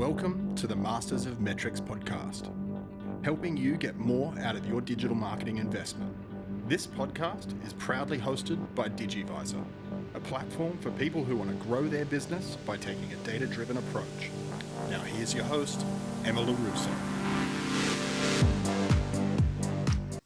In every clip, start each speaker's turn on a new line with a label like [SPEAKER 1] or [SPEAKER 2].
[SPEAKER 1] Welcome to the Masters of Metrics podcast, helping you get more out of your digital marketing investment. This podcast is proudly hosted by Digivisor, a platform for people who want to grow their business by taking a data-driven approach. Now here's your host, Emma LaRusso.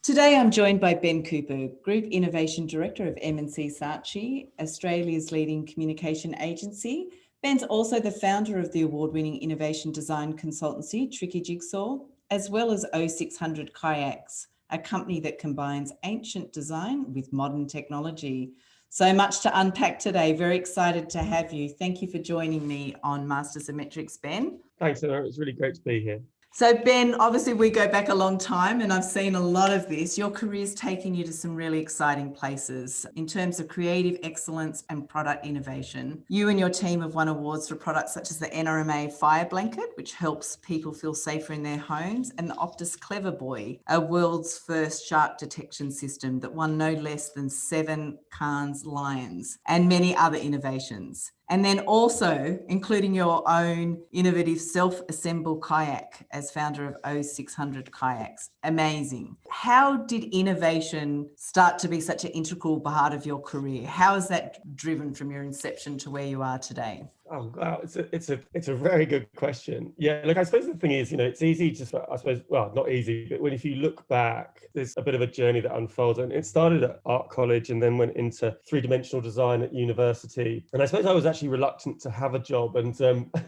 [SPEAKER 2] Today I'm joined by Ben Cooper, Group Innovation Director of M&C Saatchi, Australia's leading communication agency. Ben's also the founder of the award-winning innovation design consultancy, Jigsaw, as well as 0600 Kayaks, a company that combines ancient design with modern technology. So much to unpack today. Very excited to have you. Thank you for joining me on Masters of Metrics, Ben.
[SPEAKER 3] Thanks, Emma. It's really great to be here.
[SPEAKER 2] So Ben, obviously we go back a long time and I've seen a lot of this. Your career's taken you to some really exciting places in terms of creative excellence and product innovation. You and your team have won awards for products such as the NRMA Fire Blanket, which helps people feel safer in their homes, and the Optus Clever Buoy, a world's first shark detection system that won no less than 7 Cannes Lions, and many other innovations. And then also including your own innovative self-assemble kayak as founder of 0600 Kayaks. Amazing. How did innovation start to be such an integral part of your career? How has that driven from your inception to where you are today?
[SPEAKER 3] Oh, wow. It's a very good question. Yeah, look, I suppose the thing is, it's easy to, not easy, but if you look back, there's a bit of a journey that unfolds. And it started at art college and then went into three-dimensional design at university. And I suppose I was actually reluctant to have a job, and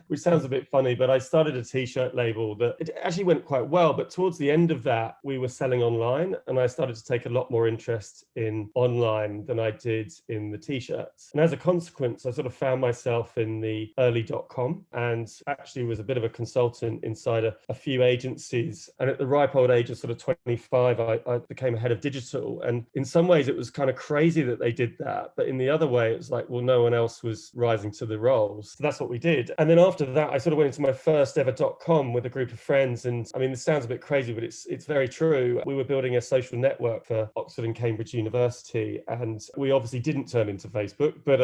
[SPEAKER 3] which sounds a bit funny, but I started a t-shirt label that it actually went quite well. But towards the end of that, we were selling online, and I started to take a lot more interest in online than I did in the t-shirts. And as a consequence, I sort of found myself in the early .com, and actually was a bit of a consultant inside a few agencies. And at the ripe old age of sort of 25, I became a head of digital. And in some ways it was kind of crazy that they did that. But in the other way, it was like, well, no one else was rising to the roles. So that's what we did. And then after that, I sort of went into my first ever .com with a group of friends. And I mean, this sounds a bit crazy, but it's very true. We were building a social network for Oxford and Cambridge University. And we obviously didn't turn into Facebook, but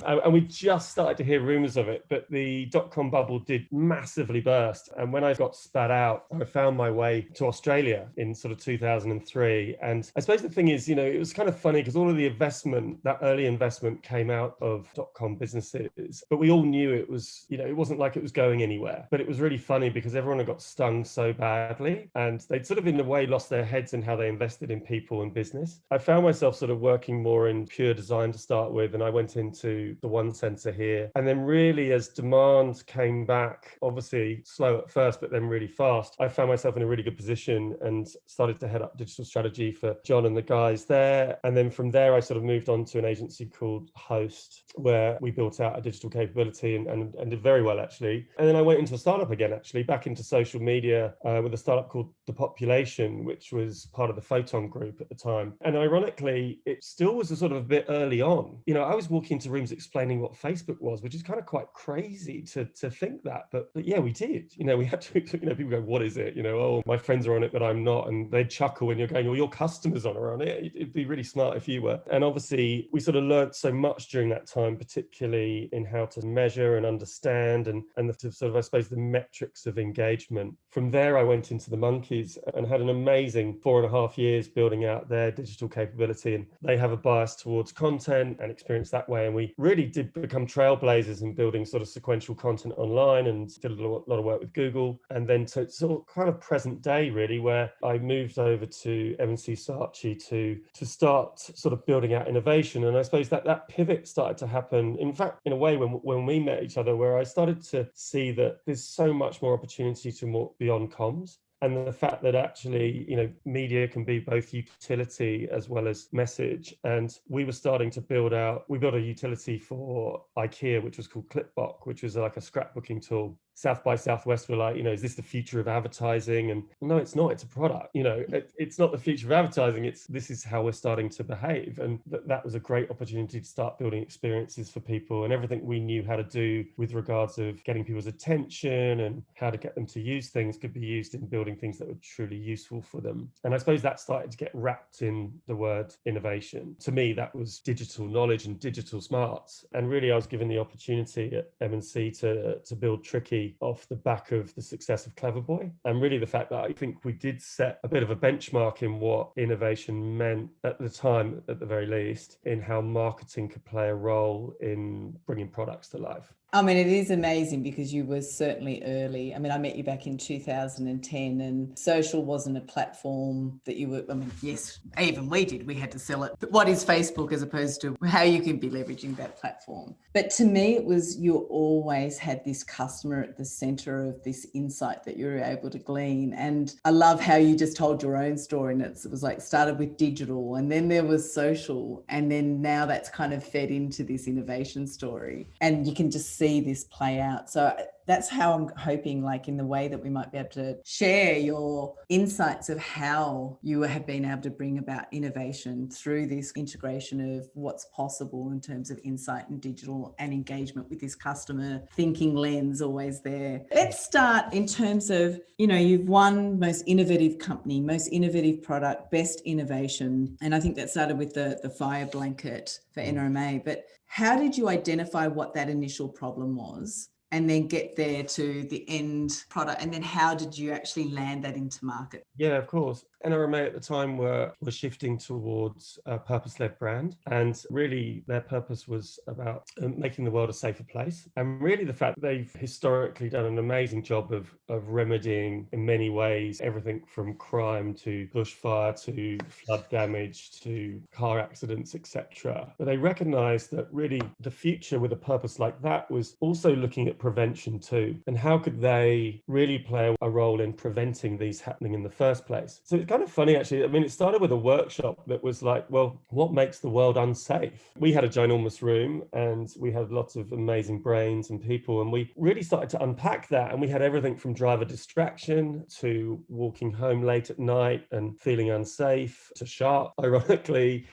[SPEAKER 3] and we just started to hear rumors of it, but the .com bubble did massively burst. And when I got spat out, I found my way to Australia in sort of 2003. And I suppose the thing is, it was kind of funny because all of the investment, that early investment came out of .com businesses, but we all knew it was, it wasn't like it was going anywhere. But it was really funny because everyone had got stung so badly and they'd sort of in a way lost their heads in how they invested in people and business. I found myself sort of working more in pure design to start with, and I went into the one center here. And then really as demand came back, obviously slow at first, but then really fast, I found myself in a really good position and started to head up digital strategy for John and the guys there. And then from there, I sort of moved on to an agency called Host, where we built out a digital capability and did very well, actually. And then I went into a startup again, actually, back into social media with a startup called The Population, which was part of the Photon Group at the time. And ironically, it still was a sort of a bit early on. I was walking into rooms explaining what Facebook was, which is kind of quite crazy to think that. But yeah, we did. We had to, people go, what is it? Oh, my friends are on it, but I'm not. And they'd chuckle when you're going, well, your customers are on it. It'd be really smart if you were. And obviously, we sort of learned so much during that time, particularly in how to measure and understand and the sort of, I suppose, the metrics of engagement. From there, I went into the Monkeys and had an amazing 4.5 years building out their digital capability. And they have a bias towards content and experience that way. And we really did become trailblazers in building sort of sequential content online and did a lot of work with Google. And then to sort of kind of present day, really, where I moved over to M&C Saatchi to start sort of building out innovation. And I suppose that pivot started to happen, in fact, in a way when we met each other, where I started to see that there's so much more opportunity to more beyond comms. And the fact that actually, media can be both utility as well as message. And we were starting to build a utility for IKEA, which was called Clipbook, which was like a scrapbooking tool. South by Southwest were like, is this the future of advertising? And no, it's not. It's a product. It's not the future of advertising. This is how we're starting to behave. And that was a great opportunity to start building experiences for people, and everything we knew how to do with regards of getting people's attention and how to get them to use things could be used in building finding things that were truly useful for them. And I suppose that started to get wrapped in the word innovation. To me, that was digital knowledge and digital smarts. And really, I was given the opportunity at M&C to build Tricky off the back of the success of Cleverboy. And really the fact that I think we did set a bit of a benchmark in what innovation meant at the time, at the very least, in how marketing could play a role in bringing products to life.
[SPEAKER 2] I mean, it is amazing because you were certainly early. I mean, I met you back in 2010 and social wasn't a platform that you were, I mean, yes, even we did, we had to sell it. But what is Facebook as opposed to how you can be leveraging that platform? But to me, it was, you always had this customer at the center of this insight that you were able to glean. And I love how you just told your own story. And it was like started with digital and then there was social. And then now that's kind of fed into this innovation story. And you can just see this play out. So that's how I'm hoping, like in the way that we might be able to share your insights of how you have been able to bring about innovation through this integration of what's possible in terms of insight and digital and engagement with this customer thinking lens always there. Let's start in terms of, you know, you've won most innovative company, most innovative product, best innovation. And I think that started with the fire blanket for NRMA. But how did you identify what that initial problem was? And then get there to the end product? And then how did you actually land that into market?
[SPEAKER 3] Yeah, of course. NRMA at the time were shifting towards a purpose-led brand. And really their purpose was about making the world a safer place. And really the fact that they've historically done an amazing job of remedying in many ways, everything from crime to bushfire to flood damage to car accidents, etc. But they recognized that really the future with a purpose like that was also looking at prevention too. And how could they really play a role in preventing these happening in the first place? So it's kind of funny, actually. I mean, it started with a workshop that was like, well, what makes the world unsafe? We had a ginormous room and we had lots of amazing brains and people, and we really started to unpack that. And we had everything from driver distraction to walking home late at night and feeling unsafe to sharp, ironically.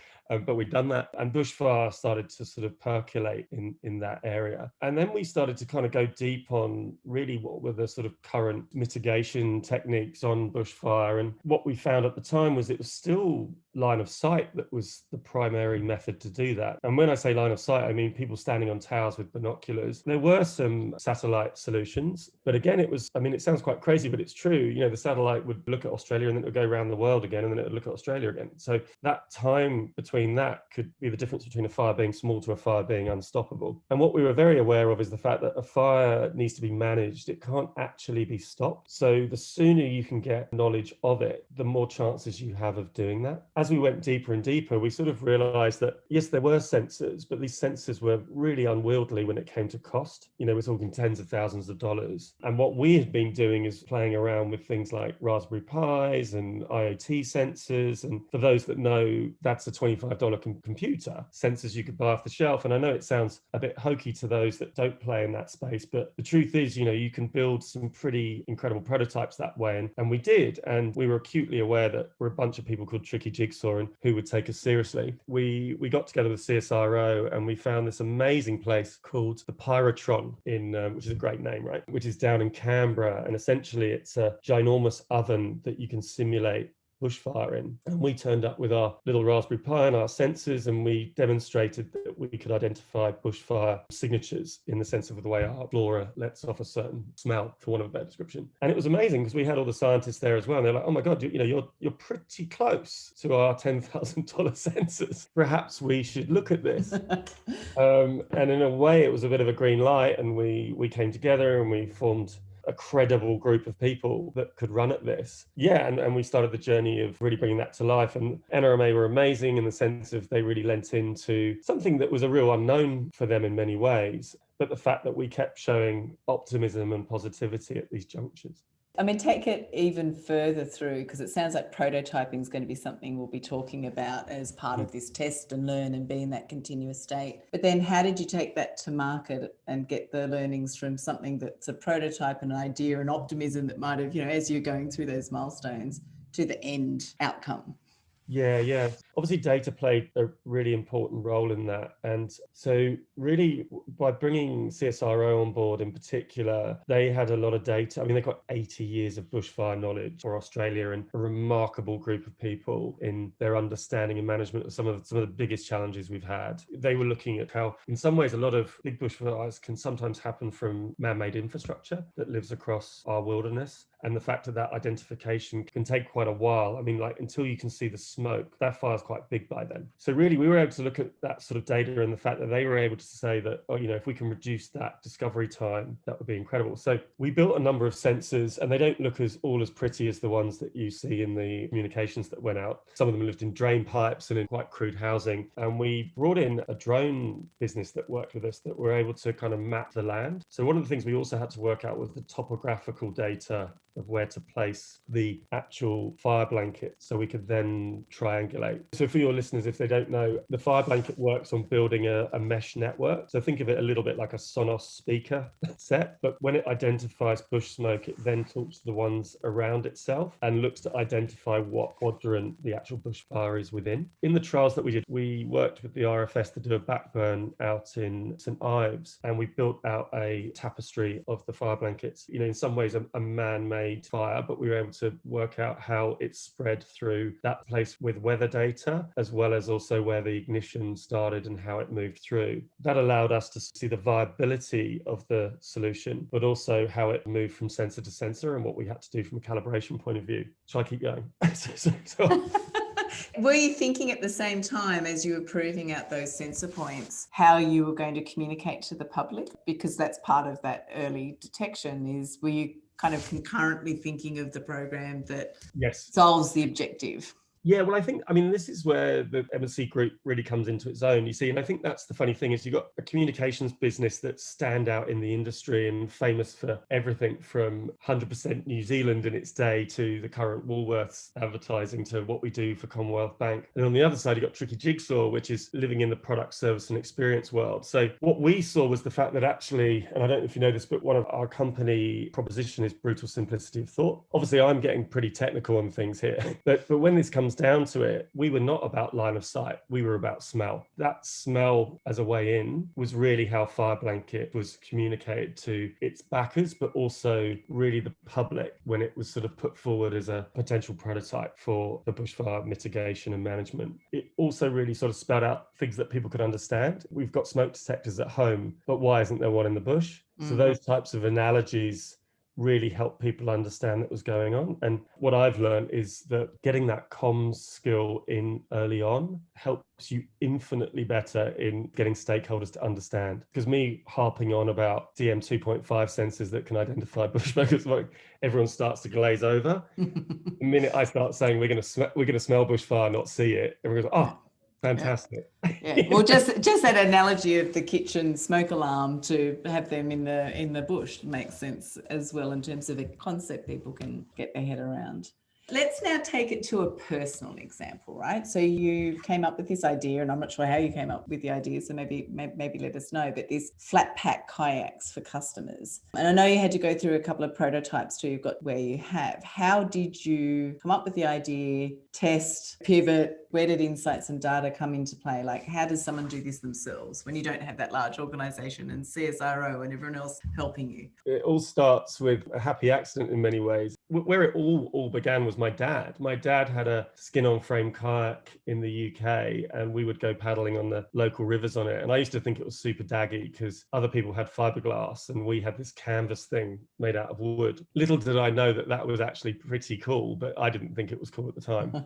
[SPEAKER 3] But we'd done that, and bushfire started to sort of percolate in that area. And then we started to kind of go deep on really what were the sort of current mitigation techniques on bushfire. And what we found at the time was it was still line of sight that was the primary method to do that. And when I say line of sight, I mean people standing on towers with binoculars. There were some satellite solutions, but again, it was, I mean, it sounds quite crazy, but it's true. You know, the satellite would look at Australia and then it would go around the world again, and then it would look at Australia again. So that time between that could be the difference between a fire being small to a fire being unstoppable. And what we were very aware of is the fact that a fire needs to be managed. It can't actually be stopped. So the sooner you can get knowledge of it, the more chances you have of doing that. As we went deeper and deeper, we sort of realized that, yes, there were sensors, but these sensors were really unwieldy when it came to cost. You know, we're talking tens of thousands of dollars. And what we had been doing is playing around with things like Raspberry Pis and IoT sensors. And for those that know, that's a $25 computer, sensors you could buy off the shelf. And I know it sounds a bit hokey to those that don't play in that space, but the truth is, you know, you can build some pretty incredible prototypes that way. And we did. And we were acutely aware that we're a bunch of people called Tricky Jigsaw and who would take us seriously. We got together with CSIRO and we found this amazing place called the Pyrotron which is a great name, right? Which is down in Canberra. And essentially it's a ginormous oven that you can simulate bushfire in. And we turned up with our little Raspberry Pi and our sensors, and we demonstrated that we could identify bushfire signatures in the sense of the way our flora lets off a certain smell, for want of a better description. And it was amazing because we had all the scientists there as well. And they're like, oh my God, you know, you're pretty close to our $10,000 sensors. Perhaps we should look at this. And in a way, it was a bit of a green light, and we came together and we formed a credible group of people that could run at this. Yeah, and we started the journey of really bringing that to life. And NRMA were amazing in the sense of they really lent into something that was a real unknown for them in many ways, but the fact that we kept showing optimism and positivity at these junctures.
[SPEAKER 2] I mean, take it even further through, because it sounds like prototyping is going to be something we'll be talking about as part of this test and learn and be in that continuous state. But then how did you take that to market and get the learnings from something that's a prototype, an idea, an optimism that might have, you know, as you're going through those milestones to the end outcome?
[SPEAKER 3] Yeah. Obviously, data played a really important role in that. And so really, by bringing CSIRO on board in particular, they had a lot of data. I mean, they got 80 years of bushfire knowledge for Australia and a remarkable group of people in their understanding and management of some of the biggest challenges we've had. They were looking at how, in some ways, a lot of big bushfires can sometimes happen from man-made infrastructure that lives across our wilderness. And the fact that identification can take quite a while. I mean, like until you can see the smoke, that fire's quite big by then. So really, we were able to look at that sort of data and the fact that they were able to say that, oh, if we can reduce that discovery time, that would be incredible. So we built a number of sensors, and they don't look as pretty as the ones that you see in the communications that went out. Some of them lived in drain pipes and in quite crude housing. And we brought in a drone business that worked with us that were able to kind of map the land. So one of the things we also had to work out was the topographical data of where to place the actual fire blanket so we could then triangulate. So for your listeners, if they don't know, the fire blanket works on building a mesh network. So think of it a little bit like a Sonos speaker set, but when it identifies bush smoke, it then talks to the ones around itself and looks to identify what quadrant the actual bushfire is within. In the trials that we did, we worked with the RFS to do a backburn out in St Ives, and we built out a tapestry of the fire blankets. In some ways a man-made fire, but we were able to work out how it spread through that place with weather data, as well as also where the ignition started and how it moved through. That allowed us to see the viability of the solution, but also how it moved from sensor to sensor and what we had to do from a calibration point of view. Shall I keep going?
[SPEAKER 2] Were you thinking at the same time as you were proving out those sensor points, how you were going to communicate to the public? Because that's part of that early detection were you kind of concurrently thinking of the program that solves the objective?
[SPEAKER 3] Yeah, well, this is where the M&C group really comes into its own, you see, and I think that's the funny thing is you've got a communications business that stand out in the industry and famous for everything from 100% New Zealand in its day to the current Woolworths advertising to what we do for Commonwealth Bank. And on the other side, you've got Tricky Jigsaw, which is living in the product, service and experience world. So what we saw was the fact that actually, and I don't know if you know this, but one of our company proposition is brutal simplicity of thought. Obviously, I'm getting pretty technical on things here, but when this comes down to it, we were not about line of sight. We were about smell. That smell as a way in was really how Fire Blanket was communicated to its backers, but also really the public when it was sort of put forward as a potential prototype for the bushfire mitigation and management. It also really sort of spelled out things that people could understand. We've got smoke detectors at home, but why isn't there one in the bush? So those types of analogies really help people understand what was going on. And what I've learned is that getting that comms skill in early on helps you infinitely better in getting stakeholders to understand. Because me harping on about DM 2.5 sensors that can identify bushfire smoke, everyone starts to glaze over. The minute I start saying we're going to smell bushfire, not see it, everyone goes, oh, fantastic.
[SPEAKER 2] Yeah. Well, just that analogy of the kitchen smoke alarm to have them in the bush makes sense as well in terms of a concept people can get their head around. Let's now take it to a personal example, right? So you came up with this idea, and I'm not sure how you came up with the idea, so maybe let us know, but these flat pack kayaks for customers. And I know you had to go through a couple of prototypes till you got where you have. How did you come up with the idea, test, pivot? Where did insights and data come into play? Like, how does someone do this themselves when you don't have that large organization and CSIRO and everyone else helping you?
[SPEAKER 3] It all starts with a happy accident in many ways. Where it all began was my dad. My dad had a skin-on-frame kayak in the UK, and we would go paddling on the local rivers on it. And I used to think it was super daggy because other people had fiberglass and we had this canvas thing made out of wood. Little did I know that was actually pretty cool, but I didn't think it was cool at the time.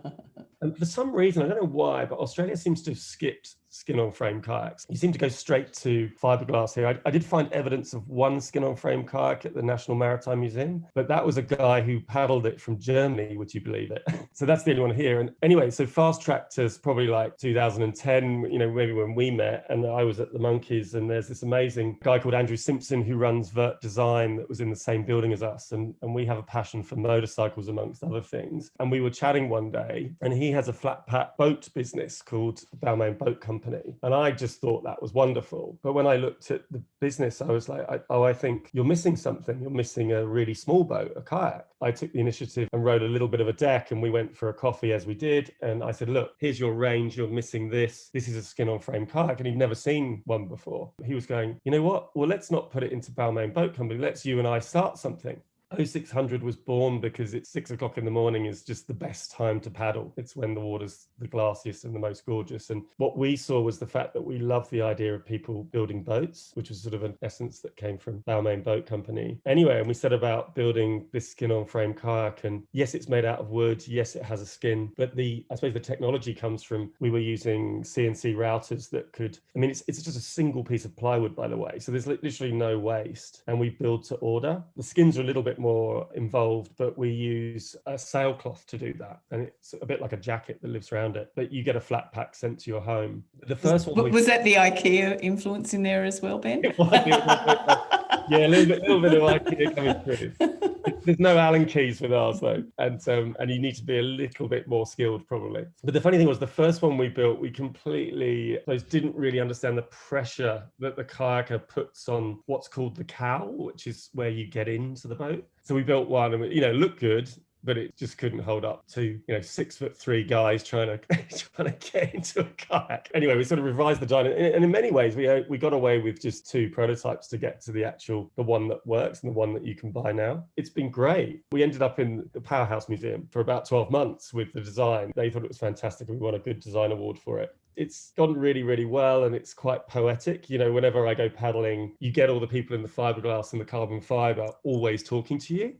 [SPEAKER 3] And for some reason, I don't know why, but Australia seems to have skipped skin-on-frame kayaks. You seem to go straight to fiberglass here. I did find evidence of one skin-on-frame kayak at the National Maritime Museum, but that was a guy who paddled it from Germany, would you believe it? So that's the only one here. And anyway, so fast-tracked us probably like 2010, maybe when we met, and I was at the Monkeys, and there's this amazing guy called Andrew Simpson who runs Vert Design that was in the same building as us. And we have a passion for motorcycles, amongst other things. And we were chatting one day, and he has a flat pack boat business called Balmain Boat Company. company. And I just thought that was wonderful. But when I looked at the business, I was like, I think you're missing something. You're missing a really small boat, a kayak. I took the initiative and wrote a little bit of a deck, and we went for a coffee as we did. And I said, look, here's your range. You're missing this. This is a skin on frame kayak. And he'd never seen one before. He was going, you know what? Well, let's not put it into Balmain Boat Company. Let's you and I start something. 0600 was born because it's 6 o'clock in the morning is just the best time to paddle. It's when the water's the glassiest and the most gorgeous. And what we saw was the fact that we love the idea of people building boats, which was sort of an essence that came from Balmain Boat Company. Anyway, and we set about building this skin on frame kayak. And yes, it's made out of wood. Yes, it has a skin. But I suppose the technology comes from, we were using CNC routers that could, it's just a single piece of plywood, by the way. So there's literally no waste. And we build to order. The skins are a little bit more involved, but we use a sailcloth to do that, and it's a bit like a jacket that lives around it, but you get a flat pack sent to your home. The first one
[SPEAKER 2] was that the IKEA influence in there as well, Ben?
[SPEAKER 3] Yeah, a little bit of IKEA coming through. There's no Allen keys with ours though, and you need to be a little bit more skilled probably. But the funny thing was, the first one we built, we completely didn't really understand the pressure that the kayaker puts on what's called the cowl, which is where you get into the boat. So we built one, and it looked good, but it just couldn't hold up to 6'3" guys trying to get into a kayak. Anyway, we sort of revised the design, and in many ways we got away with just 2 prototypes to get to the one that works and the one that you can buy now. It's been great. We ended up in the Powerhouse Museum for about 12 months with the design. They thought it was fantastic, and we won a good design award for it. It's gone really, really well, and it's quite poetic. Whenever I go paddling, you get all the people in the fiberglass and the carbon fiber always talking to you.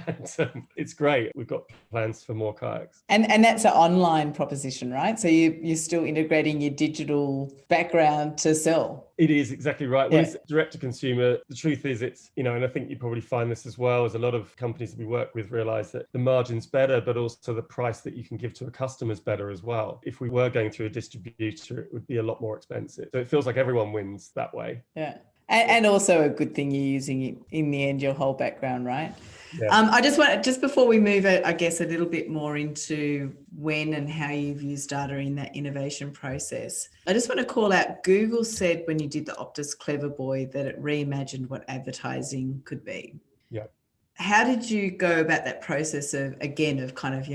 [SPEAKER 3] And it's great. We've got plans for more kayaks.
[SPEAKER 2] And that's an online proposition, right? So you're still integrating your digital background to sell.
[SPEAKER 3] It is exactly right.
[SPEAKER 2] Yeah.
[SPEAKER 3] Well, it's direct to consumer. The truth is it's, and I think you probably find this as well, as a lot of companies that we work with realize that the margin's better, but also the price that you can give to a customer is better as well. If we were going through a distributor, it would be a lot more expensive. So it feels like everyone wins that way.
[SPEAKER 2] Yeah. And also a good thing you're using in the end, your whole background, right?
[SPEAKER 3] Yeah.
[SPEAKER 2] I just before we move, I guess, a little bit more into when and how you've used data in that innovation process. I just want to call out, Google said when you did the Optus Clever Boy that it reimagined what advertising could be.
[SPEAKER 3] Yeah.
[SPEAKER 2] How did you go about that process of kind of,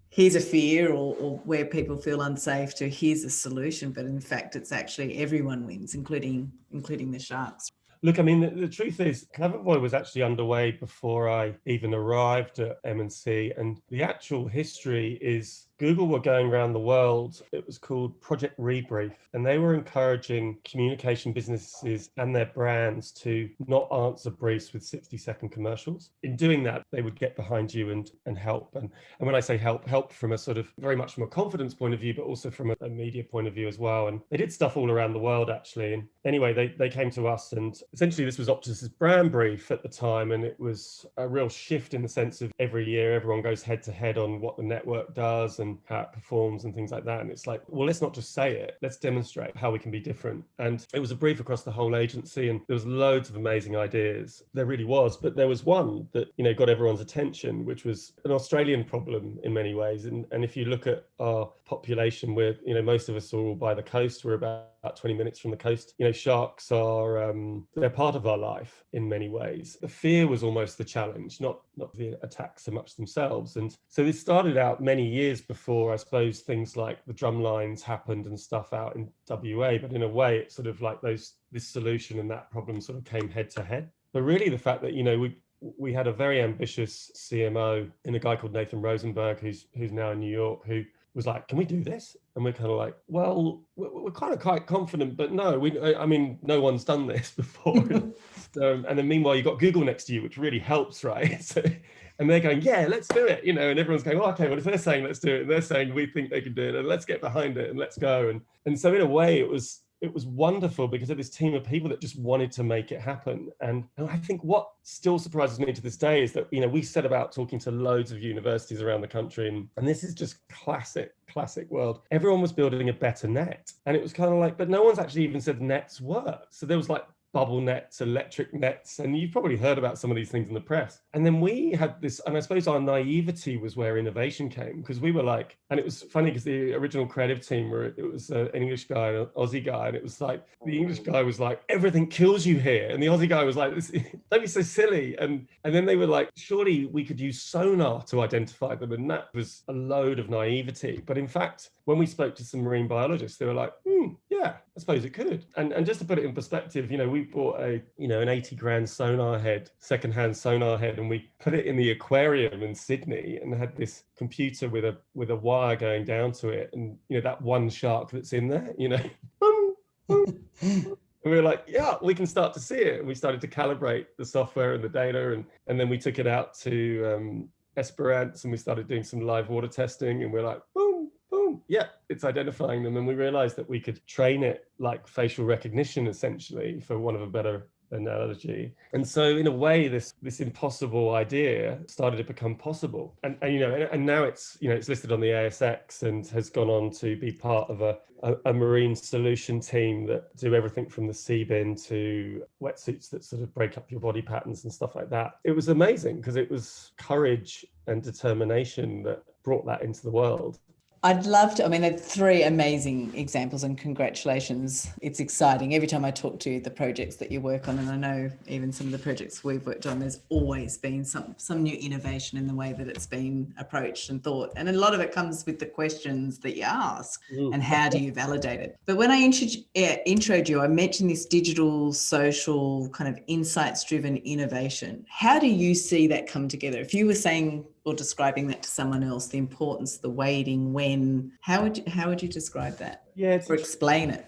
[SPEAKER 2] here's a fear or where people feel unsafe to here's a solution, but in fact, it's actually everyone wins, including the sharks?
[SPEAKER 3] Look, the truth is, Clever Boy was actually underway before I even arrived at M&C, and the actual history is Google were going around the world. It was called Project Rebrief, and they were encouraging communication businesses and their brands to not answer briefs with 60-second commercials. In doing that, they would get behind you and help. And when I say help from a sort of very much from a confidence point of view, but also from a media point of view as well. And they did stuff all around the world, actually. And anyway, they came to us, and essentially this was Optus's brand brief at the time. And it was a real shift in the sense of every year, everyone goes head to head on what the network does and how it performs and things like that. And it's like, well, let's not just say it, let's demonstrate how we can be different. And it was a brief across the whole agency, and there was loads of amazing ideas. There really was, but there was one that, got everyone's attention, which was an Australian problem in many ways. And if you look at our population, where, most of us are all by the coast, we're about 20 minutes from the coast. Sharks are, they're part of our life in many ways. The fear was almost the challenge, not the attacks so much themselves. And so this started out many years before, I suppose, things like the drum lines happened and stuff out in WA. But in a way, it's sort of like this solution and that problem sort of came head to head. But really the fact that, we had a very ambitious CMO in a guy called Nathan Rosenberg, who's now in New York, who was like, can we do this? And we're kind of like, well, we're kind of quite confident, but no, no one's done this before. And then meanwhile, you've got Google next to you, which really helps, right? So, and they're going, yeah, let's do it, and everyone's going, well, okay, well, if they're saying let's do it, and they're saying we think they can do it, and let's get behind it and let's go. And so in a way, it was wonderful because of this team of people that just wanted to make it happen. And I think what still surprises me to this day is that, we set about talking to loads of universities around the country. And this is just classic world. Everyone was building a better net. And it was kind of like, but no one's actually even said nets work. So there was like bubble nets, electric nets, and you've probably heard about some of these things in the press. And then we had this, and I suppose our naivety was where innovation came, because we were like, and it was funny because the original creative team it was an English guy and an Aussie guy, and it was like, the English guy was like, everything kills you here. And the Aussie guy was like, don't be so silly. And then they were like, surely we could use sonar to identify them. And that was a load of naivety. But in fact, when we spoke to some marine biologists, they were like, yeah, I suppose it could. And just to put it in perspective, we bought an 80 grand sonar head, secondhand sonar head, and we put it in the aquarium in Sydney and had this computer with a wire going down to it. And, that one shark that's in there, and we were like, yeah, we can start to see it. And we started to calibrate the software and the data. And then we took it out to Esperance and we started doing some live water testing. And we're like, boom, boom. Yeah, it's identifying them. And we realized that we could train it like facial recognition, essentially, for want of a better analogy. And so in a way, this impossible idea started to become possible. And now it's listed on the ASX and has gone on to be part of a marine solution team that do everything from the sea bin to wetsuits that sort of break up your body patterns and stuff like that. It was amazing because it was courage and determination that brought that into the world.
[SPEAKER 2] I'd love to. I mean, there are 3 amazing examples and congratulations. It's exciting. Every time I talk to the projects that you work on, and I know even some of the projects we've worked on, there's always been some new innovation in the way that it's been approached and thought. And a lot of it comes with the questions that you ask and how do you validate it. But when I introed you, I mentioned this digital, social, kind of insights-driven innovation. How do you see that come together? If you were saying or describing that to someone else, the importance, the weighting, when, how would you describe that?
[SPEAKER 3] Yeah,
[SPEAKER 2] or explain it?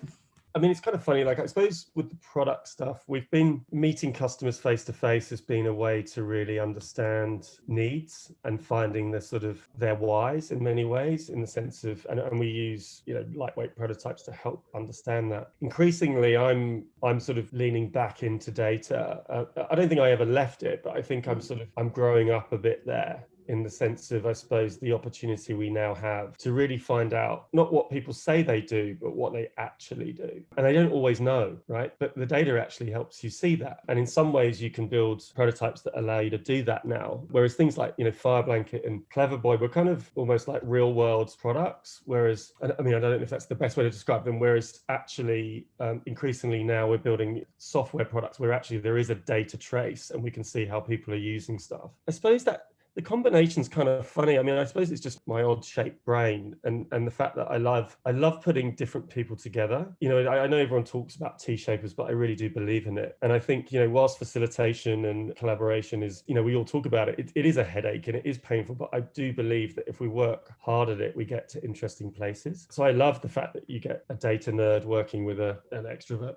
[SPEAKER 3] I mean, it's kind of funny. Like, I suppose with the product stuff, we've been meeting customers face to face has been a way to really understand needs and finding the sort of their whys in many ways, in the sense of, and we use, lightweight prototypes to help understand that. Increasingly, I'm sort of leaning back into data. I don't think I ever left it, but I think I'm growing up a bit there, in the sense of, I suppose, the opportunity we now have to really find out not what people say they do, but what they actually do. And they don't always know, right? But the data actually helps you see that. And in some ways, you can build prototypes that allow you to do that now. Whereas things like, Fire Blanket and Clever Boy were kind of almost like real world products. Whereas, I don't know if that's the best way to describe them. Whereas actually, increasingly now we're building software products where actually there is a data trace and we can see how people are using stuff. I suppose that the combination's kind of funny. I mean, I suppose it's just my odd shaped brain and the fact that I love putting different people together. I know everyone talks about T-shapers, but I really do believe in it. And I think, whilst facilitation and collaboration is, we all talk about it, it is a headache and it is painful, but I do believe that if we work hard at it, we get to interesting places. So I love the fact that you get a data nerd working with an extrovert,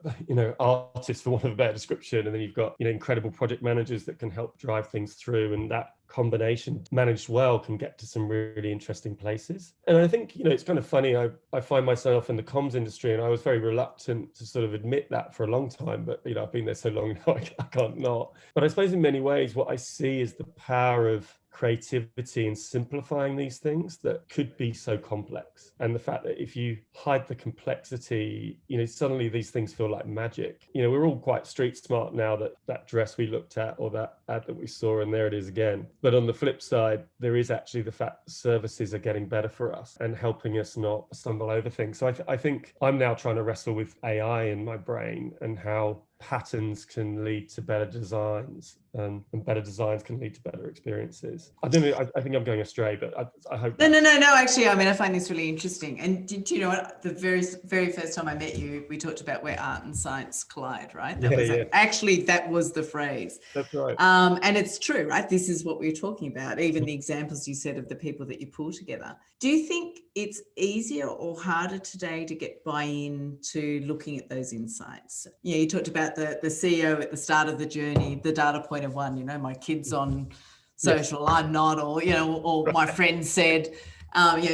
[SPEAKER 3] artist, for want of a better description. And then you've got, incredible project managers that can help drive things through, and that combination managed well can get to some really interesting places. And I think, it's kind of funny, I find myself in the comms industry, and I was very reluctant to sort of admit that for a long time, but I've been there so long now, I can't not. But I suppose in many ways what I see is the power of creativity and simplifying these things that could be so complex. And the fact that if you hide the complexity, suddenly these things feel like magic. We're all quite street smart now, that dress we looked at or that ad that we saw, and there it is again. But on the flip side, there is actually the fact that services are getting better for us and helping us not stumble over things. So I think I'm now trying to wrestle with AI in my brain and how patterns can lead to better designs, and better designs can lead to better experiences. I don't know, I think I'm going astray, but I hope.
[SPEAKER 2] No. Actually, I find this really interesting. And did you know what? The very, very first time I met you, we talked about where art and science collide, right? That was the phrase.
[SPEAKER 3] That's right.
[SPEAKER 2] And it's true, right? This is what we were talking about. Even the examples you said of the people that you pull together. Do you think it's easier or harder today to get buy-in to looking at those insights? You talked about the CEO at the start of the journey, the data point of one, my kid's on social, yes. I'm not, or my friend said,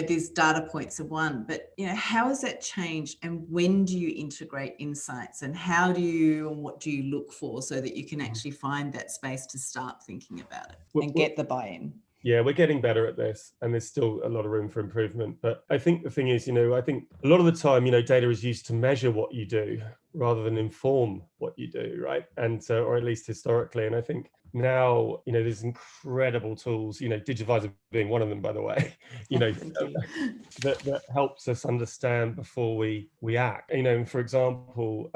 [SPEAKER 2] these data points of one. But, how has that changed, and when do you integrate insights, and what do you look for so that you can actually find that space to start thinking about it and get the buy-in?
[SPEAKER 3] Yeah, we're getting better at this, and there's still a lot of room for improvement. But I think the thing is, I think a lot of the time, data is used to measure what you do. rather than inform what you do, right? And so, or at least historically. And I think now, there's incredible tools, Digivisor being one of them, by the way,
[SPEAKER 2] Thank you.
[SPEAKER 3] that helps us understand before we act. For example,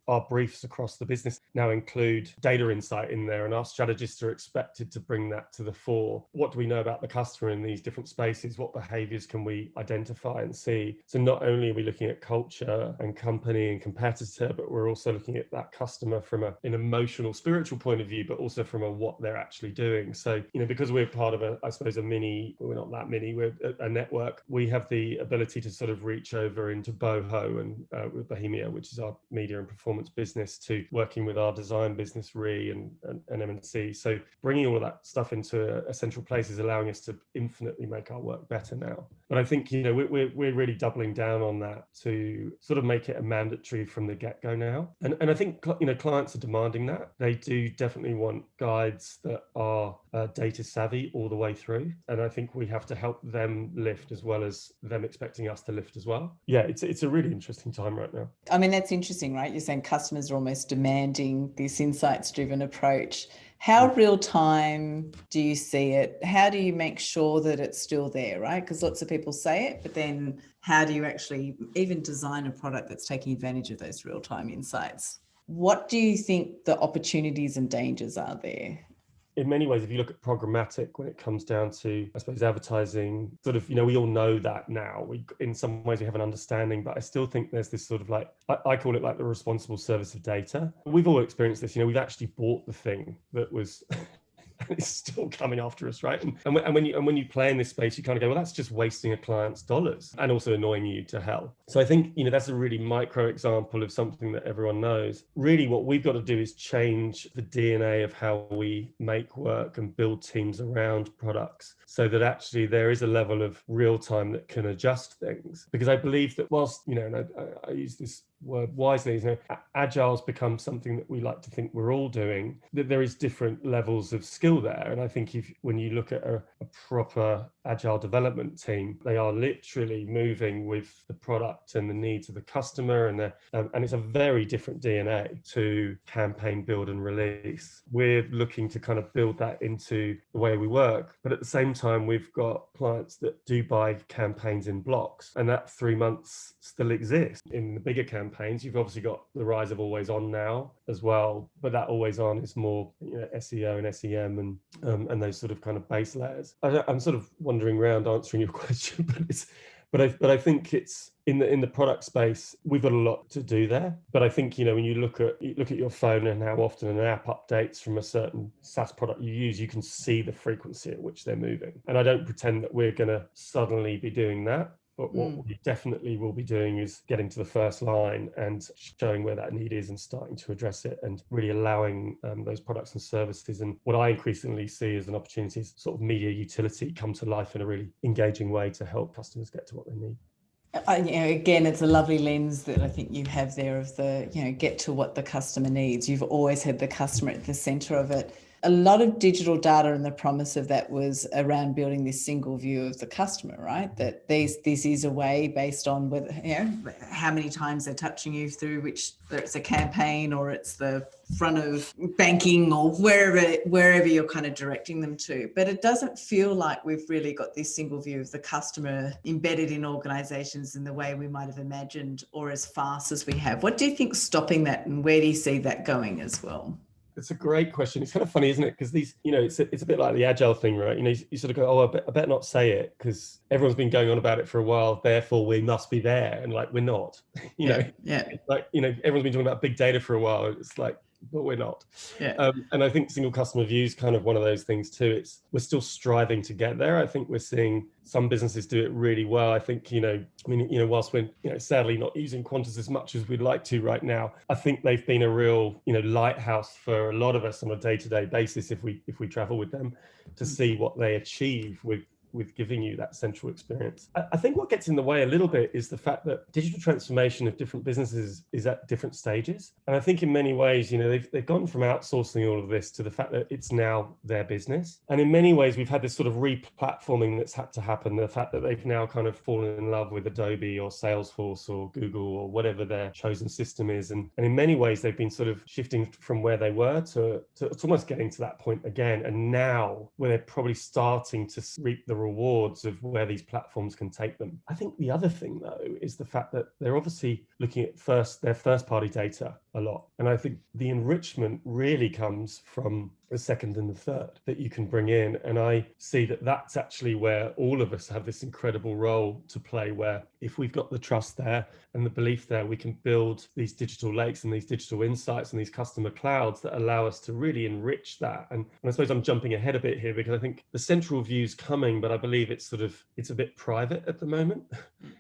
[SPEAKER 3] our briefs across the business now include data insight in there, and our strategists are expected to bring that to the fore. What do we know about the customer in these different spaces? What behaviors can we identify and see? So not only are we looking at culture and company and competitor, but we're also looking at that customer from an emotional, spiritual point of view, but also from a what they're actually doing. So, because we're part of we're not that mini, we're a network, we have the ability to sort of reach over into Boho and with Bohemia, which is our media and performance business, to working with our design business, Re and M&C. So bringing all of that stuff into a central place is allowing us to infinitely make our work better now. But I think, we're really doubling down on that to sort of make it a mandatory from the get-go now. And I think, clients are demanding that. They do definitely want guides that are data savvy all the way through. And I think we have to help them lift as well as them expecting us to lift as well. Yeah, it's a really interesting time right now.
[SPEAKER 2] I mean, that's interesting, right? You're saying customers are almost demanding this insights-driven approach. How real time do you see it? How do you make sure that it's still there, right? Because lots of people say it, but then how do you actually even design a product that's taking advantage of those real-time insights? What do you think the opportunities and dangers are there?
[SPEAKER 3] In many ways, if you look at programmatic, when it comes down to, I suppose, advertising, sort of, we all know that now. In some ways, we have an understanding, but I still think there's this sort of I call it like the responsible service of data. We've all experienced this. We've actually bought the thing that was and it's still coming after us, right? And when you play in this space, you kind of go, well, that's just wasting a client's dollars and also annoying you to hell. So I think, that's a really micro example of something that everyone knows. Really, what we've got to do is change the DNA of how we make work and build teams around products, so that actually there is a level of real time that can adjust things. Because I believe that whilst, and I use this word wisely, agile's become something that we like to think we're all doing, that there is different levels of skill there. And I think when you look at a proper agile development team, they are literally moving with the product and the needs of the customer, and it's a very different DNA to campaign build and release. We're looking to kind of build that into the way we work, but at the same time, we've got clients that do buy campaigns in blocks, and that 3 months still exists. In the bigger campaigns, you've obviously got the rise of always on now as well, but that always on is more SEO and SEM and those sort of kind of base layers. I'm sort of wandering around answering your question, but I think it's in the product space, we've got a lot to do there. But I think, when you look at your phone and how often an app updates from a certain SaaS product you use, you can see the frequency at which they're moving. And I don't pretend that we're going to suddenly be doing that. But what we definitely will be doing is getting to the first line and showing where that need is and starting to address it, and really allowing those products and services. And what I increasingly see as an opportunity is sort of media utility come to life in a really engaging way to help customers get to what they need.
[SPEAKER 2] Again, it's a lovely lens that I think you have there of the, get to what the customer needs. You've always had the customer at the center of it. A lot of digital data, and the promise of that was around building this single view of the customer, right? That this is a way based on whether, how many times they're touching you through whether it's a campaign or it's the front of banking or wherever you're kind of directing them to. But it doesn't feel like we've really got this single view of the customer embedded in organizations in the way we might have imagined, or as fast as we have. What do you think's stopping that, and where do you see that going as well?
[SPEAKER 3] It's a great question. It's kind of funny, isn't it? Because these, it's a bit like the agile thing, right? You sort of go, oh, I better not say it because everyone's been going on about it for a while. Therefore, we must be there, and we're not.
[SPEAKER 2] Yeah.
[SPEAKER 3] Everyone's been talking about big data for a while. It's like, but we're not.
[SPEAKER 2] Yeah.
[SPEAKER 3] And I think single customer view is kind of one of those things too. We're still striving to get there. I think we're seeing some businesses do it really well. I think, whilst we're, sadly not using Qantas as much as we'd like to right now, I think they've been a real, lighthouse for a lot of us on a day-to-day basis if we travel with them, to see what they achieve with with giving you that central experience. I think what gets in the way a little bit is the fact that digital transformation of different businesses is at different stages. And I think in many ways, they've gone from outsourcing all of this to the fact that it's now their business. And in many ways, we've had this sort of re-platforming that's had to happen. The fact that they've now kind of fallen in love with Adobe or Salesforce or Google or whatever their chosen system is. And in many ways, they've been sort of shifting from where they were to it's almost getting to that point again. And now where they're probably starting to reap the rewards of where these platforms can take them. I think the other thing, though, is the fact that they're obviously looking at their first party data a lot. And I think the enrichment really comes from the second and the third that you can bring in. And I see that that's actually where all of us have this incredible role to play, where if we've got the trust there and the belief there, we can build these digital lakes and these digital insights and these customer clouds that allow us to really enrich that. And I suppose I'm jumping ahead a bit here because I think the central view's coming, but I believe it's a bit private at the moment.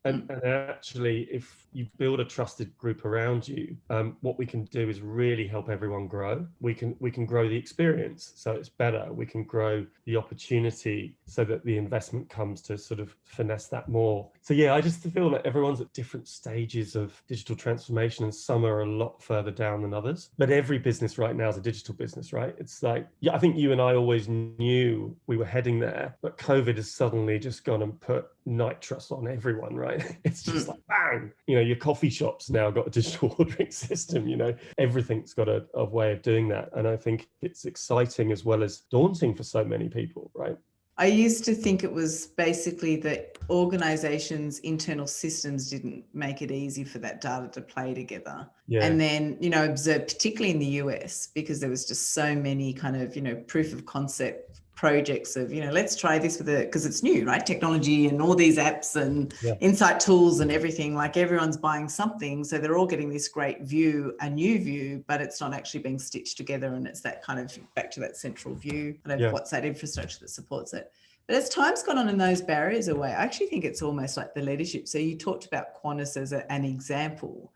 [SPEAKER 3] And actually, if you build a trusted group around you, what we can do is really help everyone grow. We can grow the experience, so it's better. We can grow the opportunity so that the investment comes to sort of finesse that more. So yeah, I just feel that everyone's at different stages of digital transformation, and some are a lot further down than others. But every business right now is a digital business, right? It's like, yeah, I think you and I always knew we were heading there, but COVID has suddenly just gone and put nitrous on everyone, right? It's just like bang, your coffee shop's now got a digital ordering system, everything's got a way of doing that. And I think it's exciting as well as daunting for so many people, right?
[SPEAKER 2] I used to think it was basically that organizations' internal systems didn't make it easy for that data to play together. Yeah. And then, observed particularly in the US, because there was just so many kind of, proof of concept projects of, let's try this because it's new, right? Technology and all these apps and insight tools and everything, like everyone's buying something. So they're all getting this great view, a new view, but it's not actually being stitched together. And it's that kind of back to that central view. What's that infrastructure that supports it? But as time's gone on and those barriers away, I actually think it's almost like the leadership. So you talked about Qantas as an example.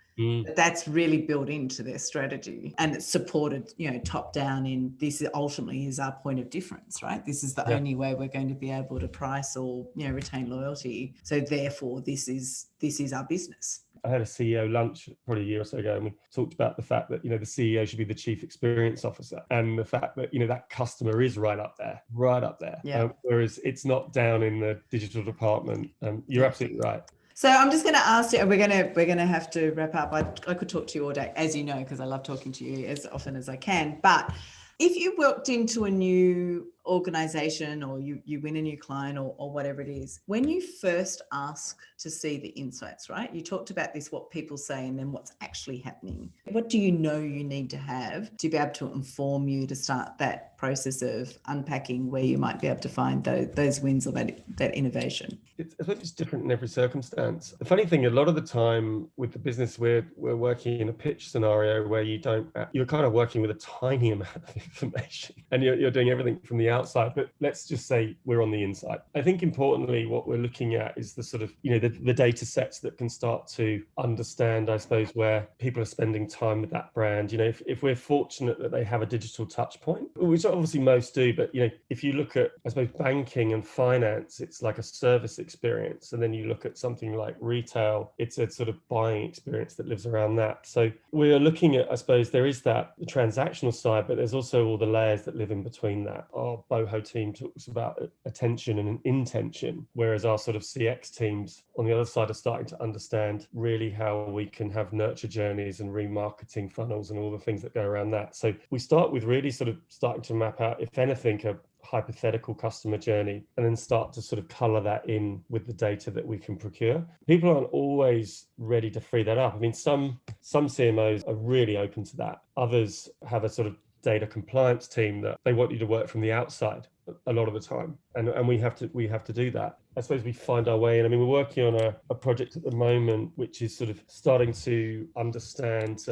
[SPEAKER 2] But that's really built into their strategy, and it's supported, top down in this ultimately is our point of difference, right? This is the only way we're going to be able to price or, retain loyalty. So therefore, this is our business.
[SPEAKER 3] I had a CEO lunch probably a year or so ago, and we talked about the fact that, the CEO should be the chief experience officer, and the fact that, that customer is right up there. Yeah. Whereas it's not down in the digital department. You're absolutely right.
[SPEAKER 2] So I'm just going to ask you, we're going to have to wrap up. I could talk to you all day, as you know, because I love talking to you as often as I can. But if you walked into a new organization, or you win a new client, or whatever it is, when you first ask to see the insights, right? You talked about this, what people say, and then what's actually happening. What do you know you need to have to be able to inform you to start that process of unpacking where you might be able to find those wins or that innovation?
[SPEAKER 3] I think it's different in every circumstance. The funny thing, a lot of the time with the business, we're working in a pitch scenario where you're kind of working with a tiny amount of information, and you're doing everything from the outside, but let's just say we're on the inside. I think importantly, what we're looking at is the sort of, the data sets that can start to understand, I suppose, where people are spending time with that brand. If we're fortunate that they have a digital touch point, which obviously most do, but, if you look at, I suppose, banking and finance, it's like a service experience. And then you look at something like retail, it's a sort of buying experience that lives around that. So we're looking at, I suppose, there is the transactional side, but there's also all the layers that live in between that. Our Boho team talks about attention and an intention, whereas our sort of CX teams on the other side are starting to understand really how we can have nurture journeys and remarketing funnels and all the things that go around that. So we start with really sort of starting to map out, if anything, a hypothetical customer journey, and then start to sort of color that in with the data that we can procure. People aren't always ready to free that up. I mean, some CMOs are really open to that. Others have a sort of data compliance team that they want you to work from the outside a lot of the time, and we have to do that. I suppose we find our way in. I mean, we're working on a project at the moment which is sort of starting to understand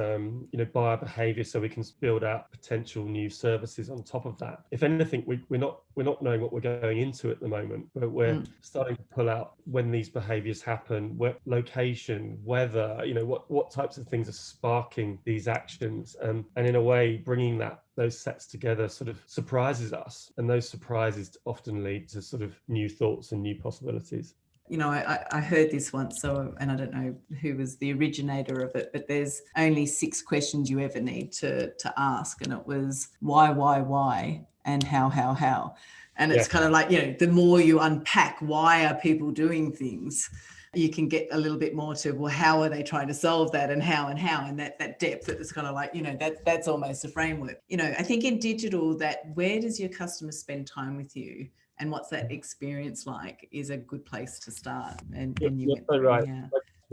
[SPEAKER 3] buyer behavior, so we can build out potential new services on top of that. If anything, we're not knowing what we're going into at the moment, but we're starting to pull out when these behaviors happen, what location, weather, what types of things are sparking these actions, and in a way bringing that those sets together sort of surprises us. And those surprises often lead to sort of new thoughts and new possibilities.
[SPEAKER 2] I heard this once, and I don't know who was the originator of it, but there's only 6 questions you ever need to ask. And it was why, and how. And it's kind of like, the more you unpack why are people doing things, you can get a little bit more to, well, how are they trying to solve that, and how, and that depth that is kind of like, that's almost a framework. I think in digital, that where does your customer spend time with you? And what's that experience like is a good place to start. And you went
[SPEAKER 3] so right.
[SPEAKER 2] Yeah.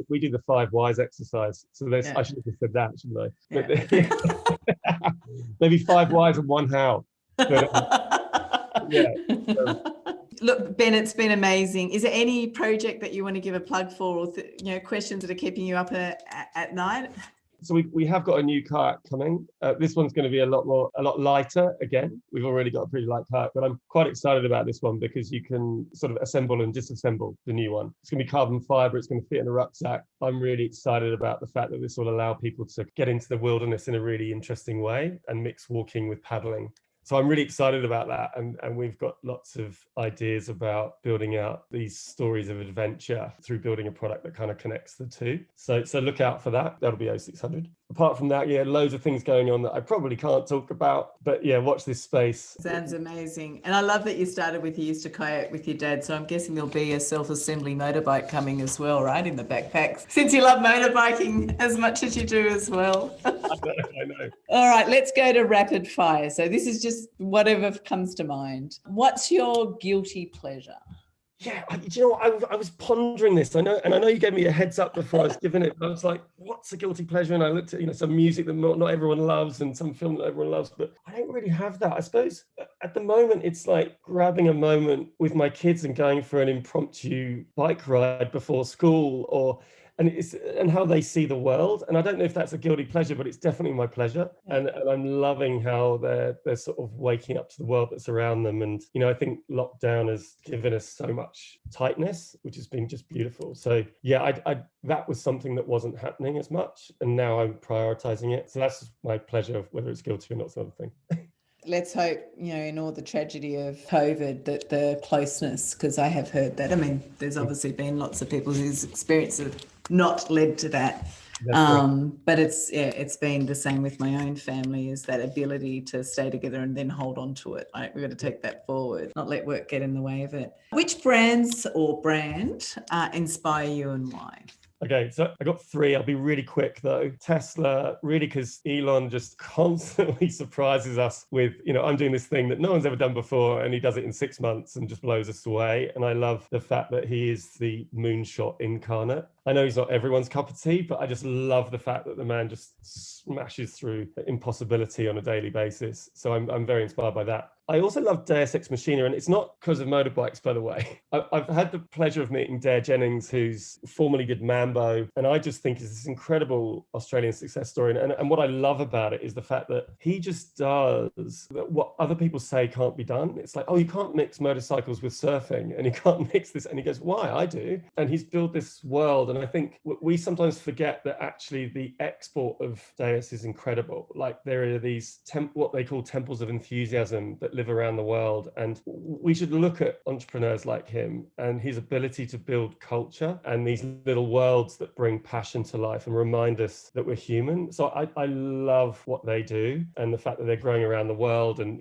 [SPEAKER 3] We do the 5 whys exercise. So I should have said that, shouldn't I?
[SPEAKER 2] Yeah.
[SPEAKER 3] Maybe 5 whys and 1 how. But,
[SPEAKER 2] Look, Ben, it's been amazing. Is there any project that you want to give a plug for, or questions that are keeping you up at night?
[SPEAKER 3] So we have got a new kayak coming. This one's going to be a lot lighter. Again, we've already got a pretty light kayak, but I'm quite excited about this one because you can sort of assemble and disassemble the new one. It's going to be carbon fiber. It's going to fit in a rucksack. I'm really excited about the fact that this will allow people to get into the wilderness in a really interesting way and mix walking with paddling. So I'm really excited about that. And we've got lots of ideas about building out these stories of adventure through building a product that kind of connects the two. So look out for that. That'll be 0600. Apart from that, loads of things going on that I probably can't talk about. But watch this space.
[SPEAKER 2] Sounds amazing. And I love that you started with you used to kayak with your dad. So I'm guessing there'll be a self-assembly motorbike coming as well, right, in the backpacks, since you love motorbiking as much as you do as well.
[SPEAKER 3] I know.
[SPEAKER 2] All right, let's go to rapid fire. So this is just whatever comes to mind. What's your guilty pleasure?
[SPEAKER 3] Yeah, I was pondering this. I know you gave me a heads up before I was given it. I was like, what's a guilty pleasure? And I looked at, some music that not everyone loves and some film that everyone loves, but I don't really have that. I suppose at the moment, it's like grabbing a moment with my kids and going for an impromptu bike ride before school and how they see the world. And I don't know if that's a guilty pleasure, but it's definitely my pleasure. And I'm loving how they're sort of waking up to the world that's around them. And, I think lockdown has given us so much tightness, which has been just beautiful. So that was something that wasn't happening as much. And now I'm prioritizing it. So that's my pleasure, whether it's guilty or not, it's another thing.
[SPEAKER 2] Let's hope, in all the tragedy of COVID, that the closeness, because I have heard that. I mean, there's obviously been lots of people whose experience have not led to that. But it's been the same with my own family, is that ability to stay together and then hold on to it. Like, we've got to take that forward, not let work get in the way of it. Which brands or brand inspire you and why?
[SPEAKER 3] Okay, so I got 3. I'll be really quick though. Tesla, really, because Elon just constantly surprises us with, I'm doing this thing that no one's ever done before, and he does it in 6 months and just blows us away. And I love the fact that he is the moonshot incarnate. I know he's not everyone's cup of tea, but I just love the fact that the man just smashes through impossibility on a daily basis. So I'm very inspired by that. I also love Deus Ex Machina, and it's not because of motorbikes, by the way. I've had the pleasure of meeting Dare Jennings, who's formerly did Mambo, and I just think is this incredible Australian success story. And what I love about it is the fact that he just does what other people say can't be done. It's like, oh, you can't mix motorcycles with surfing, and you can't mix this. And he goes, why? I do. And he's built this world. And I think we sometimes forget that actually the export of Deus is incredible. Like, there are these what they call temples of enthusiasm that live around the world, and we should look at entrepreneurs like him and his ability to build culture and these little worlds that bring passion to life and remind us that we're human. So I love what they do, and the fact that they're growing around the world, and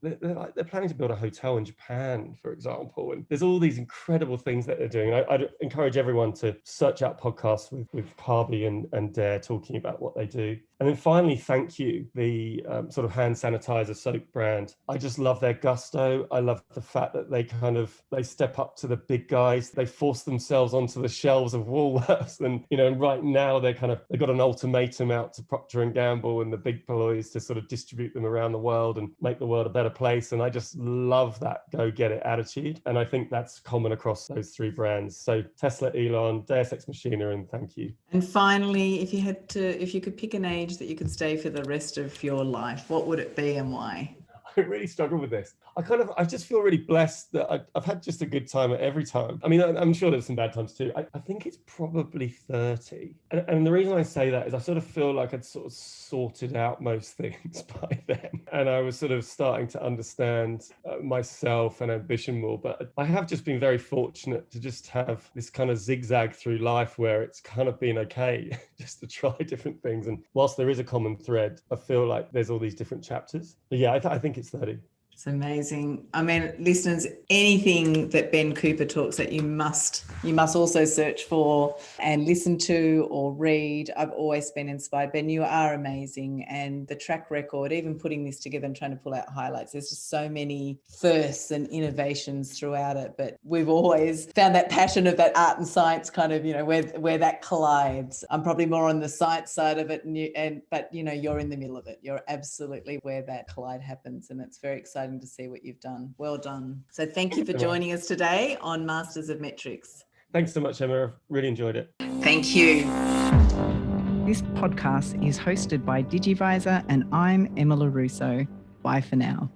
[SPEAKER 3] they're planning to build a hotel in Japan, for example, and there's all these incredible things that they're doing. I'd encourage everyone to search out podcasts with Carby and Dare talking about what they do. And then finally, Thank You, the sort of hand sanitizer soap brand. I just love their gusto. I love the fact that they step up to the big guys. They force themselves onto the shelves of Woolworths. And, right now they've got an ultimatum out to Procter & Gamble and the big boys to sort of distribute them around the world and make the world a better place. And I just love that go get it attitude. And I think that's common across those 3 brands. So Tesla, Elon, Deus Ex Machina, and Thank You.
[SPEAKER 2] And finally, if you could pick an age that you could stay for the rest of your life, what would it be and why?
[SPEAKER 3] I really struggle with this. I just feel really blessed that I've had just a good time at every time. I mean, I'm sure there's some bad times too. I think it's probably 30. And the reason I say that is I sort of feel like I'd sort of sorted out most things by then. and I was sort of starting to understand myself and ambition more. But I have just been very fortunate to just have this kind of zigzag through life where it's kind of been okay just to try different things. And whilst there is a common thread, I feel like there's all these different chapters. But yeah, I think it's 30.
[SPEAKER 2] It's amazing. I mean, listeners, anything that Ben Cooper talks that you must also search for and listen to or read. I've always been inspired. Ben, you are amazing. And the track record, even putting this together and trying to pull out highlights, there's just so many firsts and innovations throughout it. But we've always found that passion of that art and science kind of, where that collides. I'm probably more on the science side of it, but you're in the middle of it. You're absolutely where that collide happens, and it's very exciting to see what you've done. Well done. So thank you for joining us today on Masters of Metrics.
[SPEAKER 3] Thanks so much, Emma. I've really enjoyed it.
[SPEAKER 2] Thank you. This podcast is hosted by Digivisor, and I'm Emma LaRusso. Bye for now.